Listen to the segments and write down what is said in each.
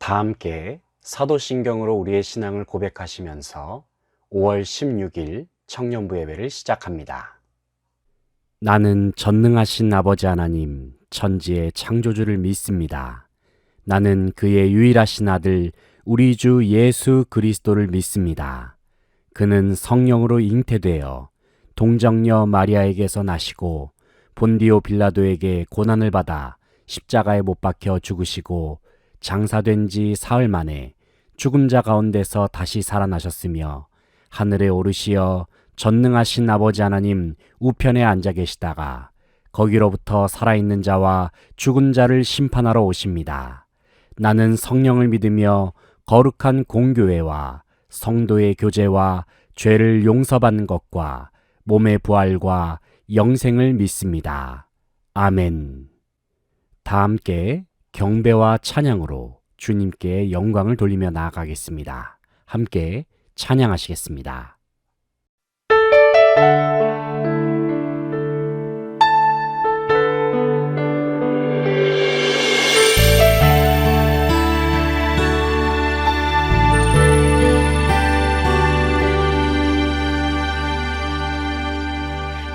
다 함께 사도신경으로 우리의 신앙을 고백하시면서 5월 16일 청년부 예배를 시작합니다. 나는 전능하신 아버지 하나님, 천지의 창조주를 믿습니다. 나는 그의 유일하신 아들, 우리 주 예수 그리스도를 믿습니다. 그는 성령으로 잉태되어 동정녀 마리아에게서 나시고 본디오 빌라도에게 고난을 받아 십자가에 못 박혀 죽으시고 장사된 지 사흘 만에 죽은 자 가운데서 다시 살아나셨으며 하늘에 오르시어 전능하신 아버지 하나님 우편에 앉아 계시다가 거기로부터 살아있는 자와 죽은 자를 심판하러 오십니다. 나는 성령을 믿으며 거룩한 공교회와 성도의 교제와 죄를 용서받는 것과 몸의 부활과 영생을 믿습니다. 아멘. 다 함께 경배와 찬양으로 주님께 영광을 돌리며 나아가겠습니다. 함께 찬양하시겠습니다.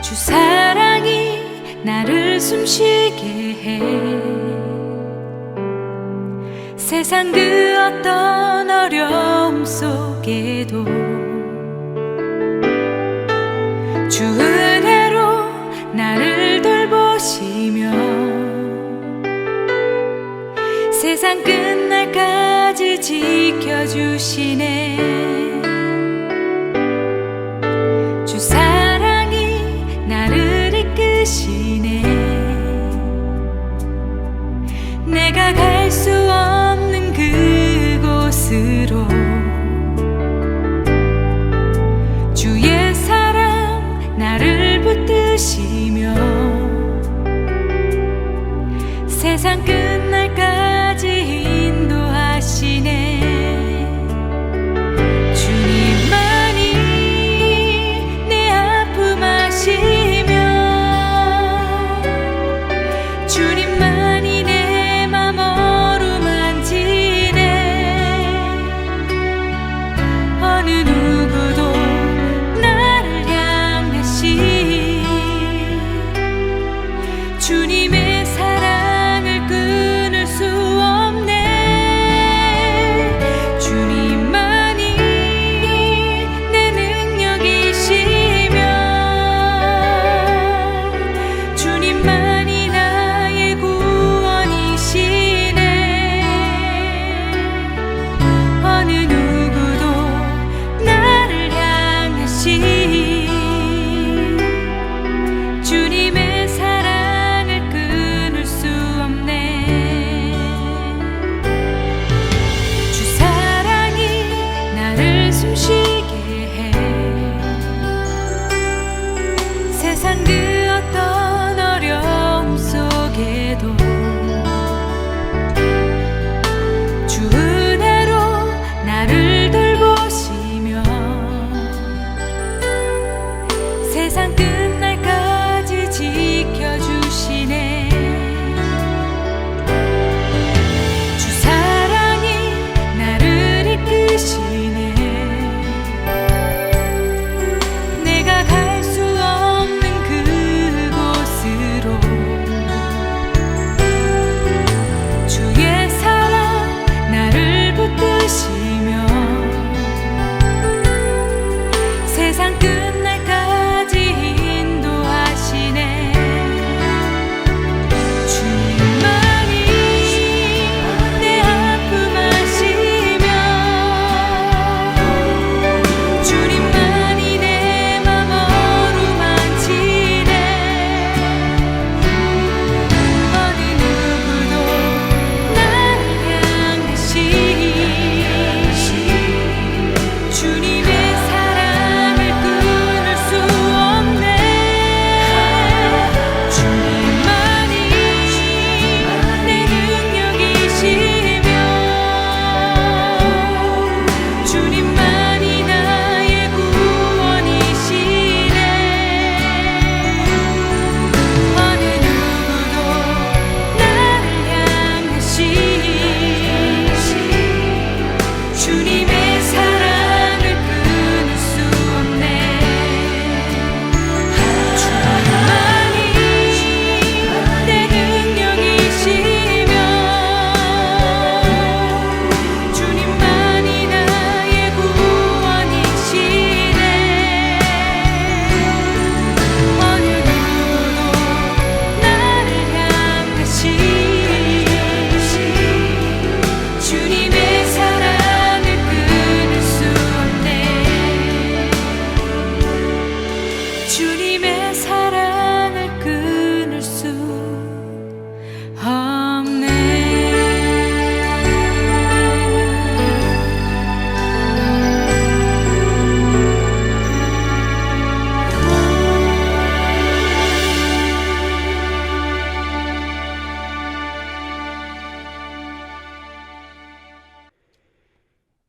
주 사랑이 나를 숨쉬게 해 세상 그 어떤 어려움 속에도 주 은혜로 나를 돌보시며 세상 끝날까지 지켜주시네. 주 사랑이 나를 이끄시네. 내가 갈 수 없는 그곳으로 주의 사랑 나를 붙드시며 세상 끝날까지 인도하시네. 주님만이 내 아픔 아시며 주님만이 내 맘 어루만지네. 어느 누구도 나를 향하시 주님의 사랑을 끊을 수 없네. 주님만이 내 능력이시며 주님만이 나의 구원이시네.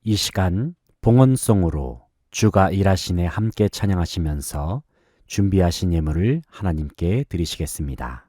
이 시간 봉헌송으로 주가 일하시네 함께 찬양하시면서 준비하신 예물을 하나님께 드리시겠습니다.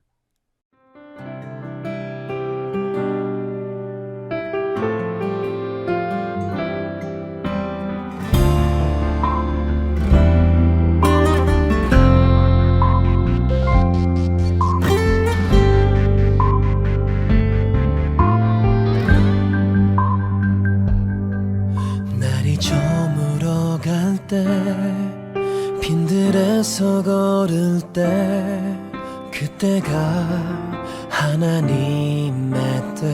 날이 저물어 갈 때 빈들에서 걸을 때 그때가 하나님의 때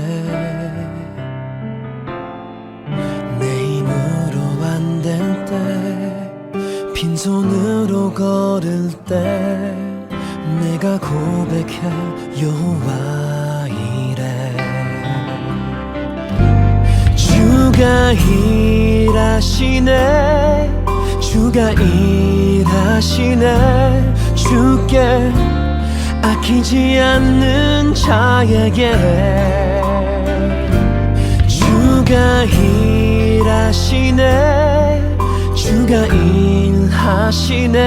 내 힘으로 안 될 때 빈손으로 걸을 때 내가 고백해 여호와 이래 주가 일하시네 주가 일하시네 주께 아끼지 않는 자에게 주가 일하시네 주가 일하시네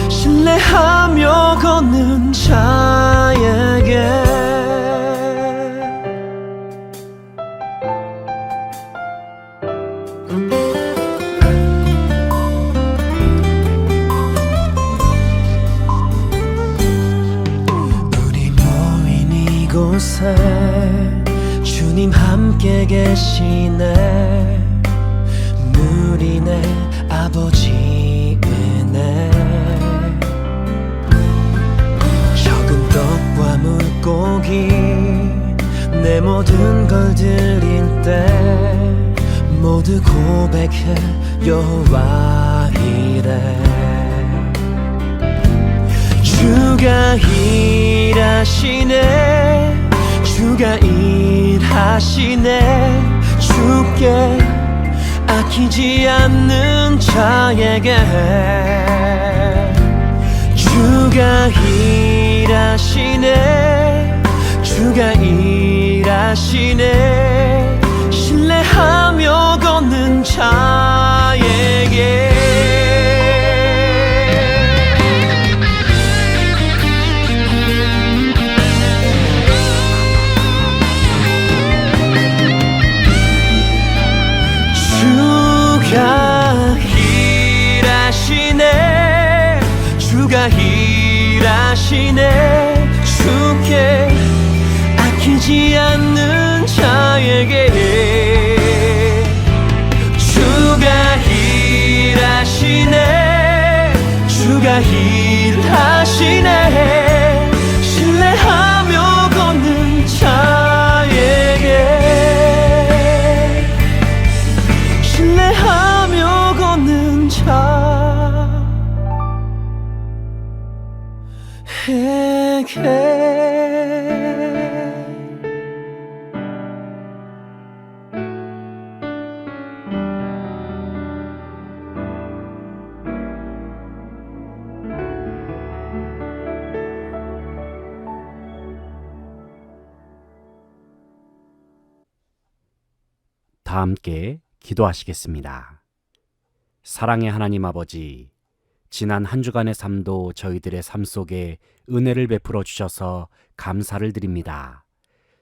신뢰하며 걷는 자에게 이곳에 주님 함께 계시네 누리네 아버지 은혜 적은 떡과 물고기 내 모든 걸 드릴 때 모두 고백해 여호와 이래 주가 일하시네 주가 일하시네 주께 아끼지 않는 자에게 주가 일하시네 주가 일하시네 신뢰하며 걷는 자에게 주가 일하시네 주가 일하시네 주께 아끼지 않는 자에게 주가 일하시네 주가 일하시네 신뢰하며 걷는 자에게 신뢰하며 걷는 자에게 다 함께 기도하시겠습니다. 사랑의 하나님 아버지, 지난 한 주간의 삶도 저희들의 삶 속에 은혜를 베풀어 주셔서 감사를 드립니다.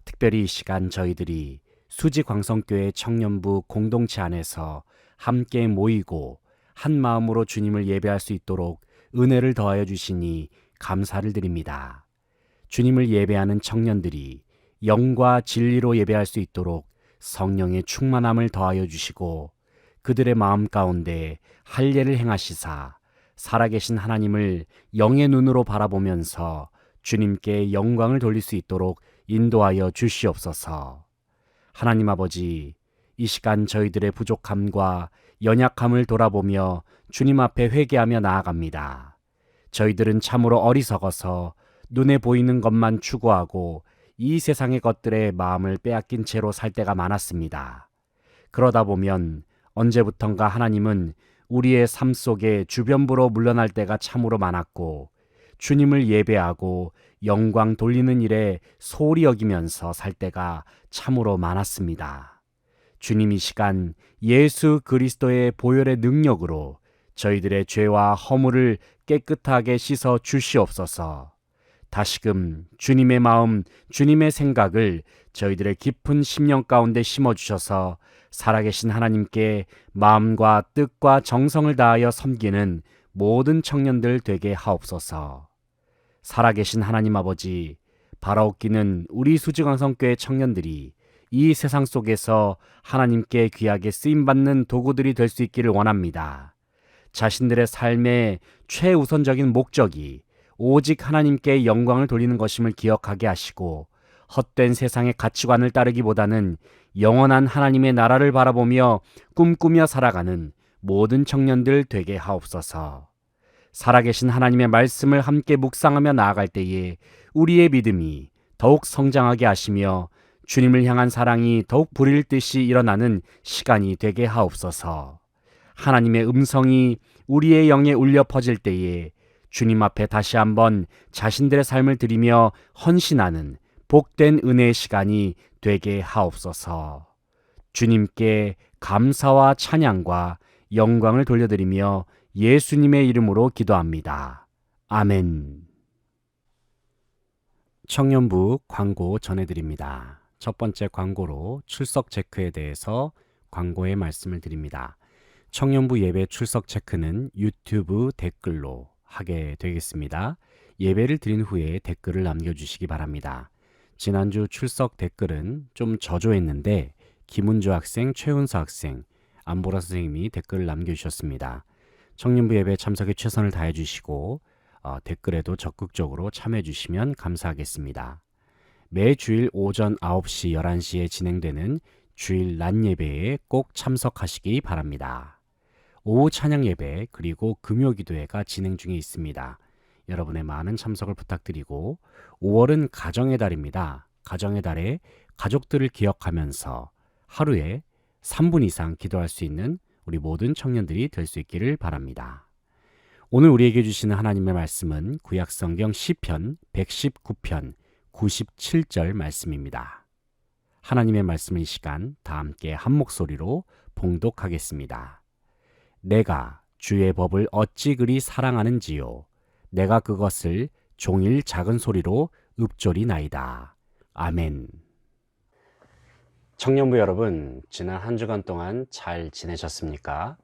특별히 이 시간 저희들이 수지광성교회 청년부 공동체 안에서 함께 모이고 한 마음으로 주님을 예배할 수 있도록 은혜를 더하여 주시니 감사를 드립니다. 주님을 예배하는 청년들이 영과 진리로 예배할 수 있도록 성령의 충만함을 더하여 주시고 그들의 마음 가운데 할례를 행하시사 살아계신 하나님을 영의 눈으로 바라보면서 주님께 영광을 돌릴 수 있도록 인도하여 주시옵소서. 하나님 아버지, 이 시간 저희들의 부족함과 연약함을 돌아보며 주님 앞에 회개하며 나아갑니다. 저희들은 참으로 어리석어서 눈에 보이는 것만 추구하고 이 세상의 것들에 마음을 빼앗긴 채로 살 때가 많았습니다. 그러다 보면 언제부턴가 하나님은 우리의 삶 속에 주변부로 물러날 때가 참으로 많았고 주님을 예배하고 영광 돌리는 일에 소홀히 여기면서 살 때가 참으로 많았습니다. 주님 이 시간 예수 그리스도의 보혈의 능력으로 저희들의 죄와 허물을 깨끗하게 씻어 주시옵소서. 다시금 주님의 마음, 주님의 생각을 저희들의 깊은 심령 가운데 심어주셔서 살아계신 하나님께 마음과 뜻과 정성을 다하여 섬기는 모든 청년들 되게 하옵소서. 살아계신 하나님 아버지, 바라옵기는 우리 수지강성교회 청년들이 이 세상 속에서 하나님께 귀하게 쓰임받는 도구들이 될 수 있기를 원합니다. 자신들의 삶의 최우선적인 목적이 오직 하나님께 영광을 돌리는 것임을 기억하게 하시고 헛된 세상의 가치관을 따르기보다는 영원한 하나님의 나라를 바라보며 꿈꾸며 살아가는 모든 청년들 되게 하옵소서. 살아계신 하나님의 말씀을 함께 묵상하며 나아갈 때에 우리의 믿음이 더욱 성장하게 하시며 주님을 향한 사랑이 더욱 불일 듯이 일어나는 시간이 되게 하옵소서. 하나님의 음성이 우리의 영에 울려 퍼질 때에 주님 앞에 다시 한번 자신들의 삶을 드리며 헌신하는 복된 은혜의 시간이 되게 하옵소서. 주님께 감사와 찬양과 영광을 돌려드리며 예수님의 이름으로 기도합니다. 아멘. 청년부 광고 전해드립니다. 첫 번째 광고로 출석 체크에 대해서 광고의 말씀을 드립니다. 청년부 예배 출석 체크는 유튜브 댓글로 하게 되겠습니다. 예배를 드린 후에 댓글을 남겨주시기 바랍니다. 지난주 출석 댓글은 좀 저조했는데 김은주 학생, 최은서 학생, 안보라 선생님이 댓글을 남겨주셨습니다. 청년부 예배 참석에 최선을 다해 주시고 댓글에도 적극적으로 참여해 주시면 감사하겠습니다. 매주일 오전 9시, 11시에 진행되는 주일 낮 예배에 꼭 참석하시기 바랍니다. 오후 찬양 예배 그리고 금요 기도회가 진행 중에 있습니다. 여러분의 많은 참석을 부탁드리고 5월은 가정의 달입니다. 가정의 달에 가족들을 기억하면서 하루에 3분 이상 기도할 수 있는 우리 모든 청년들이 될 수 있기를 바랍니다. 오늘 우리에게 주시는 하나님의 말씀은 구약성경 시편 119편 97절 말씀입니다. 하나님의 말씀을 이 시간 다 함께 한 목소리로 봉독하겠습니다. 내가 주의 법을 어찌 그리 사랑하는지요. 내가 그것을 종일 작은 소리로 읊조리나이다. 아멘. 청년부 여러분, 지난 한 주간 동안 잘 지내셨습니까?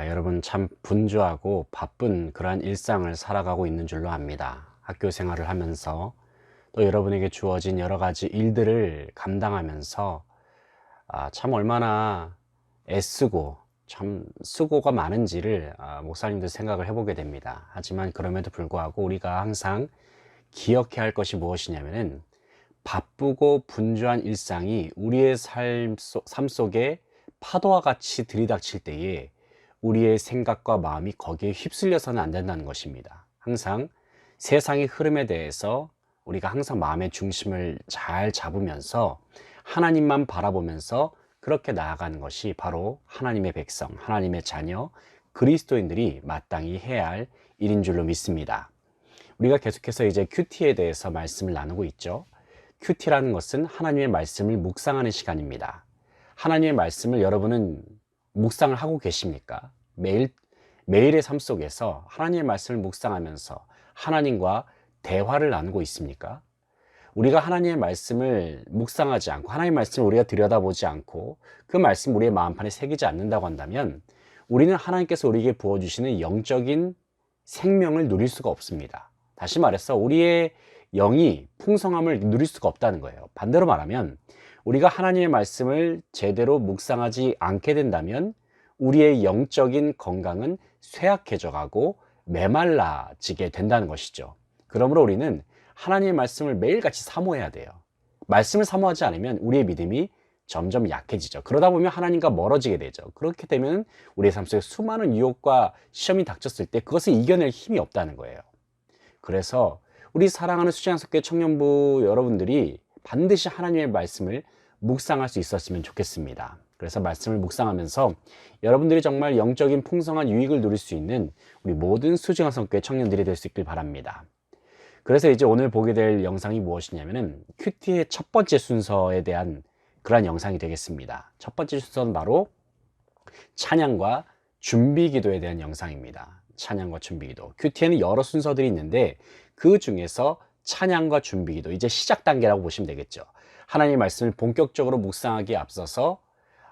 여러분 참 분주하고 바쁜 그러한 일상을 살아가고 있는 줄로 압니다. 학교 생활을 하면서 또 여러분에게 주어진 여러 가지 일들을 감당하면서 참 얼마나 애쓰고 참 수고가 많은지를 목사님들 생각을 해보게 됩니다. 하지만 그럼에도 불구하고 우리가 항상 기억해야 할 것이 무엇이냐면은 바쁘고 분주한 일상이 우리의 삶 속에 파도와 같이 들이닥칠 때에 우리의 생각과 마음이 거기에 휩쓸려서는 안 된다는 것입니다. 항상 세상의 흐름에 대해서 우리가 항상 마음의 중심을 잘 잡으면서 하나님만 바라보면서 그렇게 나아가는 것이 바로 하나님의 백성, 하나님의 자녀, 그리스도인들이 마땅히 해야 할 일인 줄로 믿습니다. 우리가 계속해서 이제 큐티에 대해서 말씀을 나누고 있죠. 큐티라는 것은 하나님의 말씀을 묵상하는 시간입니다. 하나님의 말씀을 여러분은 묵상을 하고 계십니까? 매일의 삶 속에서 하나님의 말씀을 묵상하면서 하나님과 대화를 나누고 있습니까? 우리가 하나님의 말씀을 묵상하지 않고 하나님의 말씀을 우리가 들여다보지 않고 그 말씀 우리의 마음판에 새기지 않는다고 한다면 우리는 하나님께서 우리에게 부어주시는 영적인 생명을 누릴 수가 없습니다. 다시 말해서 우리의 영이 풍성함을 누릴 수가 없다는 거예요. 반대로 말하면 우리가 하나님의 말씀을 제대로 묵상하지 않게 된다면 우리의 영적인 건강은 쇠약해져 가고 메말라지게 된다는 것이죠. 그러므로 우리는 하나님의 말씀을 매일같이 사모해야 돼요. 말씀을 사모하지 않으면 우리의 믿음이 점점 약해지죠. 그러다 보면 하나님과 멀어지게 되죠. 그렇게 되면 우리의 삶 속에 수많은 유혹과 시험이 닥쳤을 때 그것을 이겨낼 힘이 없다는 거예요. 그래서 우리 사랑하는 수지양석교회 청년부 여러분들이 반드시 하나님의 말씀을 묵상할 수 있었으면 좋겠습니다. 그래서 말씀을 묵상하면서 여러분들이 정말 영적인 풍성한 유익을 누릴 수 있는 우리 모든 수지양석교회 청년들이 될 수 있길 바랍니다. 그래서 이제 오늘 보게 될 영상이 무엇이냐면은 큐티의 첫 번째 순서에 대한 그러한 영상이 되겠습니다. 첫 번째 순서는 바로 찬양과 준비기도에 대한 영상입니다. 찬양과 준비기도. 큐티에는 여러 순서들이 있는데 그 중에서 찬양과 준비기도, 이제 시작 단계라고 보시면 되겠죠. 하나님의 말씀을 본격적으로 묵상하기에 앞서서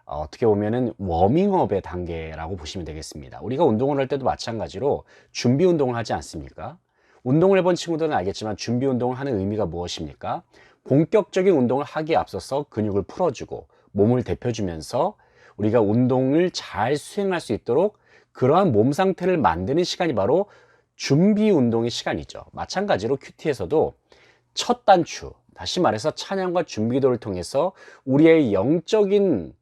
어떻게 보면은 워밍업의 단계라고 보시면 되겠습니다. 우리가 운동을 할 때도 마찬가지로 준비 운동을 하지 않습니까? 운동을 해본 친구들은 알겠지만 준비 운동을 하는 의미가 무엇입니까? 본격적인 운동을 하기에 앞서서 근육을 풀어주고 몸을 데펴주면서 우리가 운동을 잘 수행할 수 있도록 그러한 몸 상태를 만드는 시간이 바로 준비 운동의 시간이죠. 마찬가지로 큐티에서도 첫 단추, 다시 말해서 찬양과 준비기도를 통해서 우리의 영적인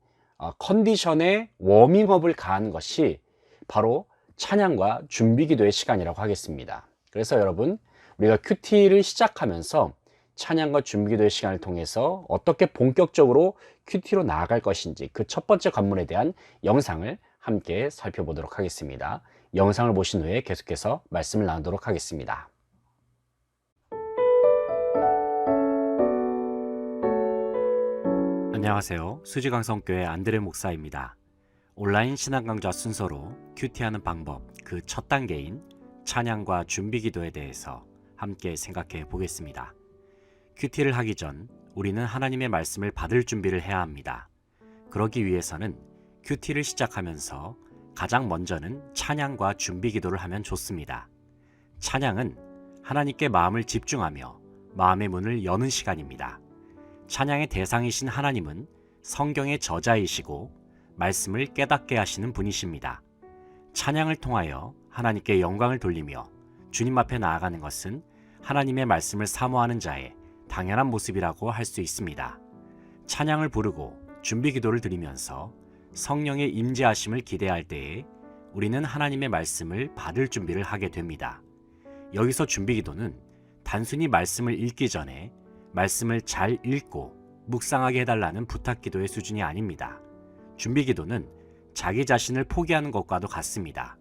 컨디션에 워밍업을 가하는 것이 바로 찬양과 준비기도의 시간이라고 하겠습니다. 그래서 여러분, 우리가 큐티를 시작하면서 찬양과 준비기도의 시간을 통해서 어떻게 본격적으로 큐티로 나아갈 것인지 그 첫 번째 관문에 대한 영상을 함께 살펴보도록 하겠습니다. 영상을 보신 후에 계속해서 말씀을 나누도록 하겠습니다. 안녕하세요. 수지강성교회 안드레 목사입니다. 온라인 신앙 강좌 순서로 큐티하는 방법, 그 첫 단계인 찬양과 준비기도에 대해서 함께 생각해 보겠습니다. 큐티를 하기 전 우리는 하나님의 말씀을 받을 준비를 해야 합니다. 그러기 위해서는 큐티를 시작하면서 가장 먼저는 찬양과 준비기도를 하면 좋습니다. 찬양은 하나님께 마음을 집중하며 마음의 문을 여는 시간입니다. 찬양의 대상이신 하나님은 성경의 저자이시고 말씀을 깨닫게 하시는 분이십니다. 찬양을 통하여 하나님께 영광을 돌리며 주님 앞에 나아가는 것은 하나님의 말씀을 사모하는 자의 당연한 모습이라고 할 수 있습니다. 찬양을 부르고 준비기도를 드리면서 성령의 임재하심을 기대할 때에 우리는 하나님의 말씀을 받을 준비를 하게 됩니다. 여기서 준비기도는 단순히 말씀을 읽기 전에 말씀을 잘 읽고 묵상하게 해달라는 부탁기도의 수준이 아닙니다. 준비기도는 자기 자신을 포기하는 것과도 같습니다.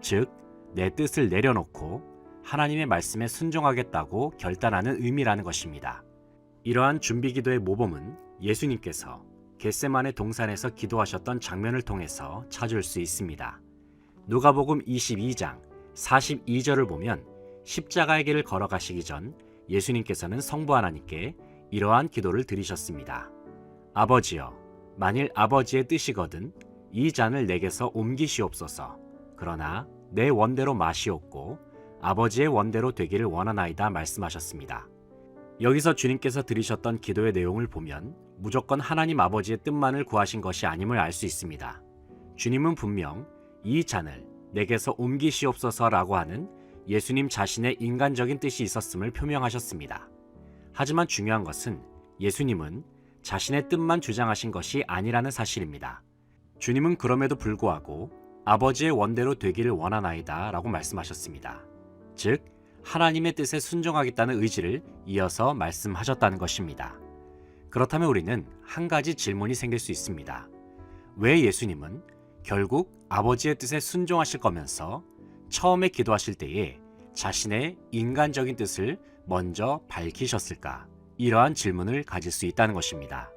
즉, 내 뜻을 내려놓고 하나님의 말씀에 순종하겠다고 결단하는 의미라는 것입니다. 이러한 준비기도의 모범은 예수님께서 겟세마네 동산에서 기도하셨던 장면을 통해서 찾을 수 있습니다. 누가복음 22장 42절을 보면 십자가의 길을 걸어가시기 전 예수님께서는 성부 하나님께 이러한 기도를 드리셨습니다. 아버지여, 만일 아버지의 뜻이거든 이 잔을 내게서 옮기시옵소서. 그러나 내 원대로 마시옵고 아버지의 원대로 되기를 원하나이다 말씀하셨습니다. 여기서 주님께서 드리셨던 기도의 내용을 보면 무조건 하나님 아버지의 뜻만을 구하신 것이 아님을 알 수 있습니다. 주님은 분명 이 잔을 내게서 옮기시옵소서라고 하는 예수님 자신의 인간적인 뜻이 있었음을 표명하셨습니다. 하지만 중요한 것은 예수님은 자신의 뜻만 주장하신 것이 아니라는 사실입니다. 주님은 그럼에도 불구하고 아버지의 원대로 되기를 원하나이다 라고 말씀하셨습니다. 즉, 하나님의 뜻에 순종하겠다는 의지를 이어서 말씀하셨다는 것입니다. 그렇다면 우리는 한 가지 질문이 생길 수 있습니다. 왜 예수님은 결국 아버지의 뜻에 순종하실 거면서 처음에 기도하실 때에 자신의 인간적인 뜻을 먼저 밝히셨을까? 이러한 질문을 가질 수 있다는 것입니다.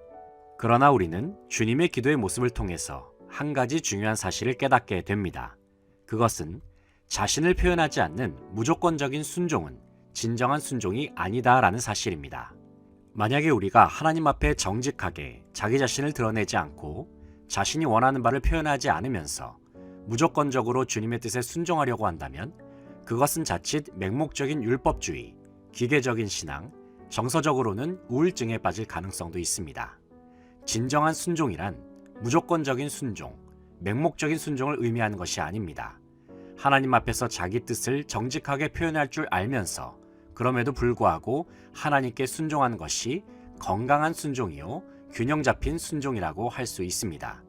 그러나 우리는 주님의 기도의 모습을 통해서 한 가지 중요한 사실을 깨닫게 됩니다. 그것은 자신을 표현하지 않는 무조건적인 순종은 진정한 순종이 아니다라는 사실입니다. 만약에 우리가 하나님 앞에 정직하게 자기 자신을 드러내지 않고 자신이 원하는 바를 표현하지 않으면서 무조건적으로 주님의 뜻에 순종하려고 한다면 그것은 자칫 맹목적인 율법주의, 기계적인 신앙, 정서적으로는 우울증에 빠질 가능성도 있습니다. 진정한 순종이란 무조건적인 순종, 맹목적인 순종을 의미하는 것이 아닙니다. 하나님 앞에서 자기 뜻을 정직하게 표현할 줄 알면서 그럼에도 불구하고 하나님께 순종하는 것이 건강한 순종이요 균형 잡힌 순종이라고 할 수 있습니다.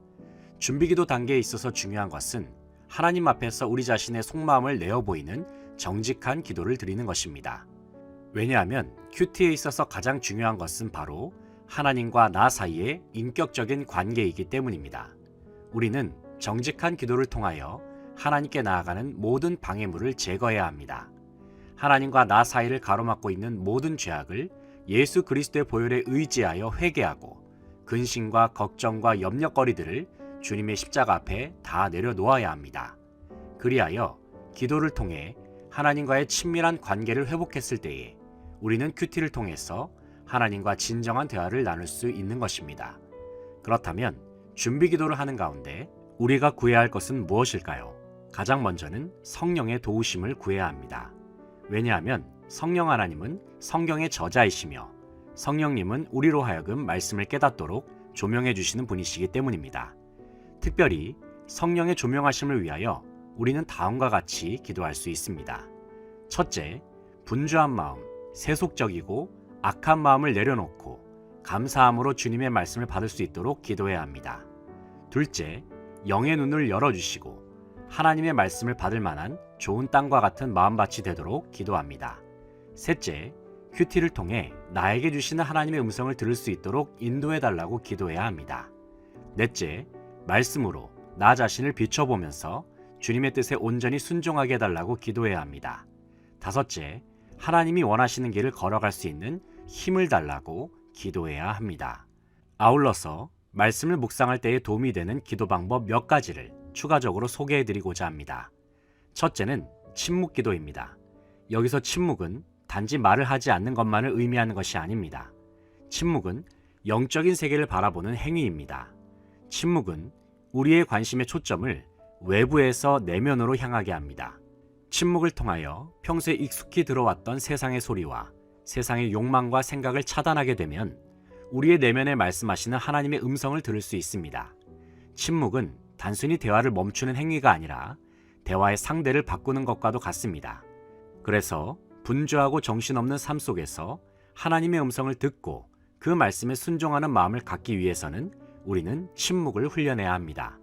준비기도 단계에 있어서 중요한 것은 하나님 앞에서 우리 자신의 속마음을 내어 보이는 정직한 기도를 드리는 것입니다. 왜냐하면 큐티에 있어서 가장 중요한 것은 바로 하나님과 나 사이의 인격적인 관계이기 때문입니다. 우리는 정직한 기도를 통하여 하나님께 나아가는 모든 방해물을 제거해야 합니다. 하나님과 나 사이를 가로막고 있는 모든 죄악을 예수 그리스도의 보혈에 의지하여 회개하고 근심과 걱정과 염려거리들을 주님의 십자가 앞에 다 내려놓아야 합니다. 그리하여 기도를 통해 하나님과의 친밀한 관계를 회복했을 때에 우리는 큐티를 통해서 하나님과 진정한 대화를 나눌 수 있는 것입니다. 그렇다면 준비 기도를 하는 가운데 우리가 구해야 할 것은 무엇일까요? 가장 먼저는 성령의 도우심을 구해야 합니다. 왜냐하면 성령 하나님은 성경의 저자이시며 성령님은 우리로 하여금 말씀을 깨닫도록 조명해 주시는 분이시기 때문입니다. 특별히 성령의 조명하심을 위하여 우리는 다음과 같이 기도할 수 있습니다. 첫째, 분주한 마음, 세속적이고 악한 마음을 내려놓고 감사함으로 주님의 말씀을 받을 수 있도록 기도해야 합니다. 둘째, 영의 눈을 열어주시고 하나님의 말씀을 받을 만한 좋은 땅과 같은 마음밭이 되도록 기도합니다. 셋째, 큐티를 통해 나에게 주시는 하나님의 음성을 들을 수 있도록 인도해달라고 기도해야 합니다. 넷째, 말씀으로 나 자신을 비춰보면서 주님의 뜻에 온전히 순종하게 해달라고 기도해야 합니다. 다섯째, 하나님이 원하시는 길을 걸어갈 수 있는 힘을 달라고 기도해야 합니다. 아울러서 말씀을 묵상할 때에 도움이 되는 기도 방법 몇 가지를 추가적으로 소개해드리고자 합니다. 첫째는 침묵 기도입니다. 여기서 침묵은 단지 말을 하지 않는 것만을 의미하는 것이 아닙니다. 침묵은 영적인 세계를 바라보는 행위입니다. 침묵은 우리의 관심의 초점을 외부에서 내면으로 향하게 합니다. 침묵을 통하여 평소에 익숙히 들어왔던 세상의 소리와 세상의 욕망과 생각을 차단하게 되면 우리의 내면에 말씀하시는 하나님의 음성을 들을 수 있습니다. 침묵은 단순히 대화를 멈추는 행위가 아니라 대화의 상대를 바꾸는 것과도 같습니다. 그래서 분주하고 정신없는 삶 속에서 하나님의 음성을 듣고 그 말씀에 순종하는 마음을 갖기 위해서는 우리는 침묵을 훈련해야 합니다.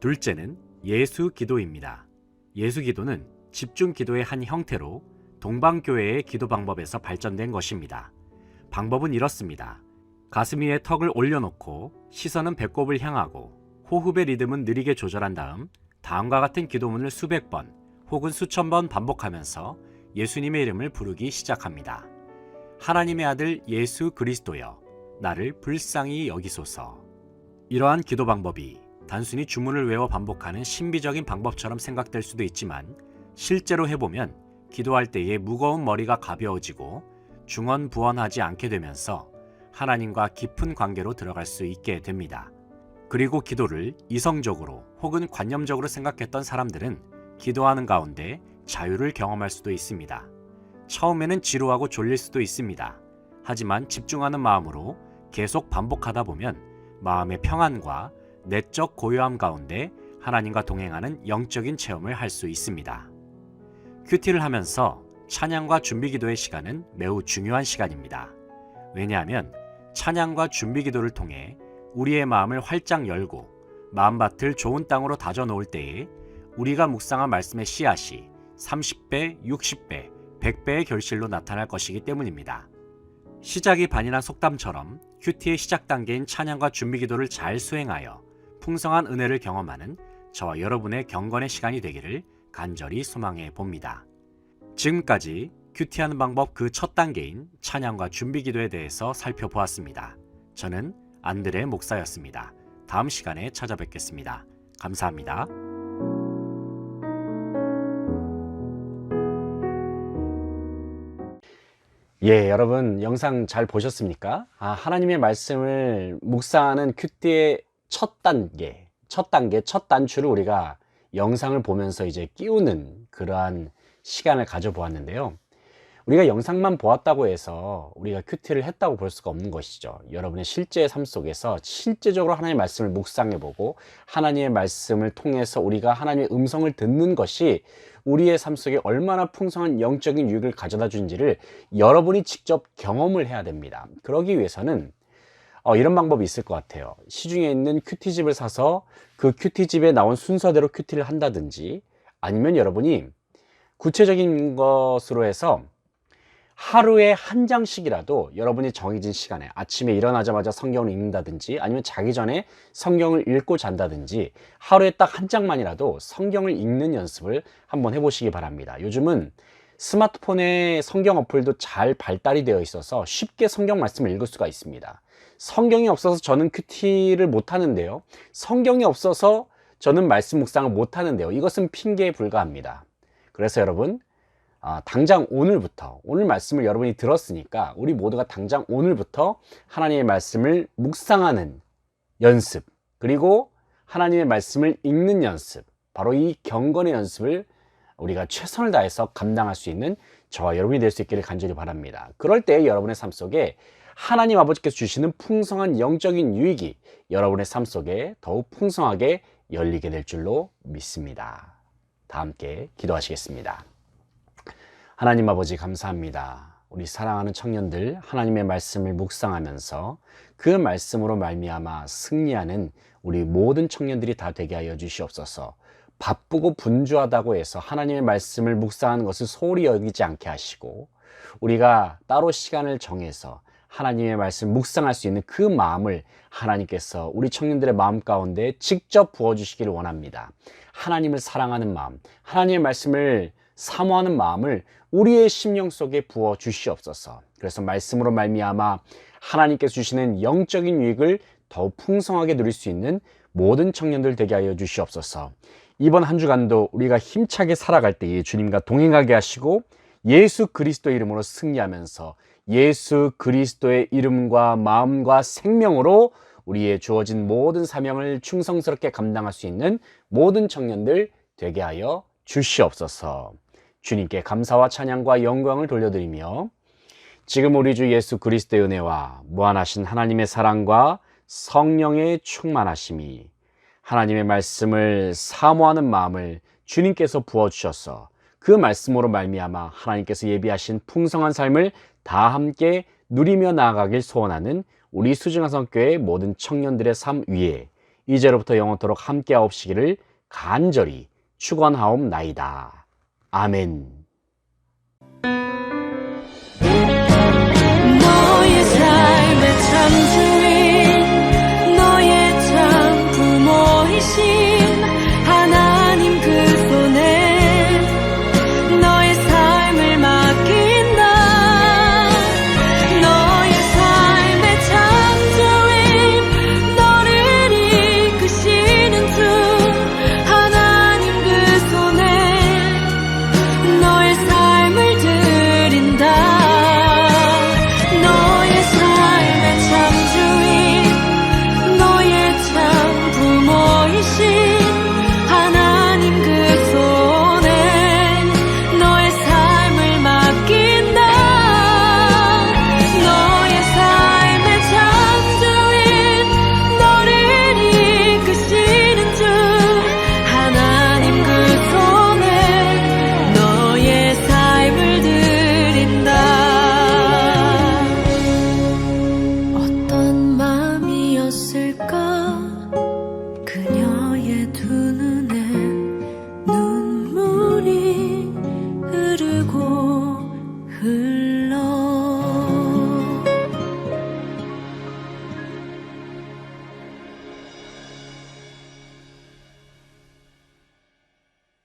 둘째는 예수 기도입니다. 예수 기도는 집중 기도의 한 형태로 동방교회의 기도 방법에서 발전된 것입니다. 방법은 이렇습니다. 가슴 위에 턱을 올려놓고 시선은 배꼽을 향하고 호흡의 리듬은 느리게 조절한 다음 다음과 같은 기도문을 수백 번 혹은 수천 번 반복하면서 예수님의 이름을 부르기 시작합니다. 하나님의 아들 예수 그리스도여, 나를 불쌍히 여기소서. 이러한 기도 방법이 단순히 주문을 외워 반복하는 신비적인 방법처럼 생각될 수도 있지만 실제로 해보면 기도할 때에 무거운 머리가 가벼워지고 중언부언하지 않게 되면서 하나님과 깊은 관계로 들어갈 수 있게 됩니다. 그리고 기도를 이성적으로 혹은 관념적으로 생각했던 사람들은 기도하는 가운데 자유를 경험할 수도 있습니다. 처음에는 지루하고 졸릴 수도 있습니다. 하지만 집중하는 마음으로 계속 반복하다 보면 마음의 평안과 내적 고요함 가운데 하나님과 동행하는 영적인 체험을 할 수 있습니다. 큐티를 하면서 찬양과 준비기도의 시간은 매우 중요한 시간입니다. 왜냐하면 찬양과 준비기도를 통해 우리의 마음을 활짝 열고 마음밭을 좋은 땅으로 다져놓을 때에 우리가 묵상한 말씀의 씨앗이 30배, 60배, 100배의 결실로 나타날 것이기 때문입니다. 시작이 반이란 속담처럼 큐티의 시작 단계인 찬양과 준비기도를 잘 수행하여 풍성한 은혜를 경험하는 저와 여러분의 경건의 시간이 되기를 간절히 소망해 봅니다. 지금까지 큐티하는 방법 그 첫 단계인 찬양과 준비기도에 대해서 살펴보았습니다. 저는 안드레 목사였습니다. 다음 시간에 찾아뵙겠습니다. 감사합니다. 예, 여러분 영상 잘 보셨습니까? 하나님의 말씀을 묵상하는 큐티의 첫 단계, 첫 단추를 우리가 영상을 보면서 이제 끼우는 그러한 시간을 가져보았는데요. 우리가 영상만 보았다고 해서 우리가 큐티를 했다고 볼 수가 없는 것이죠. 여러분의 실제 삶 속에서 실제적으로 하나님의 말씀을 묵상해보고 하나님의 말씀을 통해서 우리가 하나님의 음성을 듣는 것이 우리의 삶 속에 얼마나 풍성한 영적인 유익을 가져다 주는지를 여러분이 직접 경험을 해야 됩니다. 그러기 위해서는 이런 방법이 있을 것 같아요. 시중에 있는 큐티집을 사서 그 큐티집에 나온 순서대로 큐티를 한다든지, 아니면 여러분이 구체적인 것으로 해서 하루에 한 장씩이라도 여러분이 정해진 시간에 아침에 일어나자마자 성경을 읽는다든지, 아니면 자기 전에 성경을 읽고 잔다든지 하루에 딱 한 장만이라도 성경을 읽는 연습을 한번 해보시기 바랍니다. 요즘은 스마트폰에 성경 어플도 잘 발달이 되어 있어서 쉽게 성경 말씀을 읽을 수가 있습니다. 성경이 없어서 저는 큐티를 못 하는데요. 성경이 없어서 저는 말씀 묵상을 못 하는데요. 이것은 핑계에 불과합니다. 그래서 여러분, 당장 오늘부터, 오늘 말씀을 여러분이 들었으니까 우리 모두가 당장 오늘부터 하나님의 말씀을 묵상하는 연습, 그리고 하나님의 말씀을 읽는 연습, 바로 이 경건의 연습을 우리가 최선을 다해서 감당할 수 있는 저와 여러분이 될 수 있기를 간절히 바랍니다. 그럴 때 여러분의 삶 속에 하나님 아버지께서 주시는 풍성한 영적인 유익이 여러분의 삶 속에 더욱 풍성하게 열리게 될 줄로 믿습니다. 다 함께 기도하시겠습니다. 하나님 아버지 감사합니다. 우리 사랑하는 청년들 하나님의 말씀을 묵상하면서 그 말씀으로 말미암아 승리하는 우리 모든 청년들이 다 되게 하여 주시옵소서. 바쁘고 분주하다고 해서 하나님의 말씀을 묵상하는 것을 소홀히 여기지 않게 하시고, 우리가 따로 시간을 정해서 하나님의 말씀 묵상할 수 있는 그 마음을 하나님께서 우리 청년들의 마음 가운데 직접 부어주시기를 원합니다. 하나님을 사랑하는 마음, 하나님의 말씀을 사모하는 마음을 우리의 심령 속에 부어 주시옵소서. 그래서 말씀으로 말미암아 하나님께서 주시는 영적인 유익을 더욱 풍성하게 누릴 수 있는 모든 청년들 되게 하여 주시옵소서. 이번 한 주간도 우리가 힘차게 살아갈 때에 주님과 동행하게 하시고 예수 그리스도의 이름으로 승리하면서 예수 그리스도의 이름과 마음과 생명으로 우리의 주어진 모든 사명을 충성스럽게 감당할 수 있는 모든 청년들 되게 하여 주시옵소서. 주님께 감사와 찬양과 영광을 돌려드리며, 지금 우리 주 예수 그리스도의 은혜와 무한하신 하나님의 사랑과 성령의 충만하심이 하나님의 말씀을 사모하는 마음을 주님께서 부어주셔서 그 말씀으로 말미암아 하나님께서 예비하신 풍성한 삶을 다 함께 누리며 나아가길 소원하는 우리 수중한 성교회 모든 청년들의 삶 위에 이제로부터 영원토록 함께 하옵시기를 간절히 축원하옵나이다. 아멘.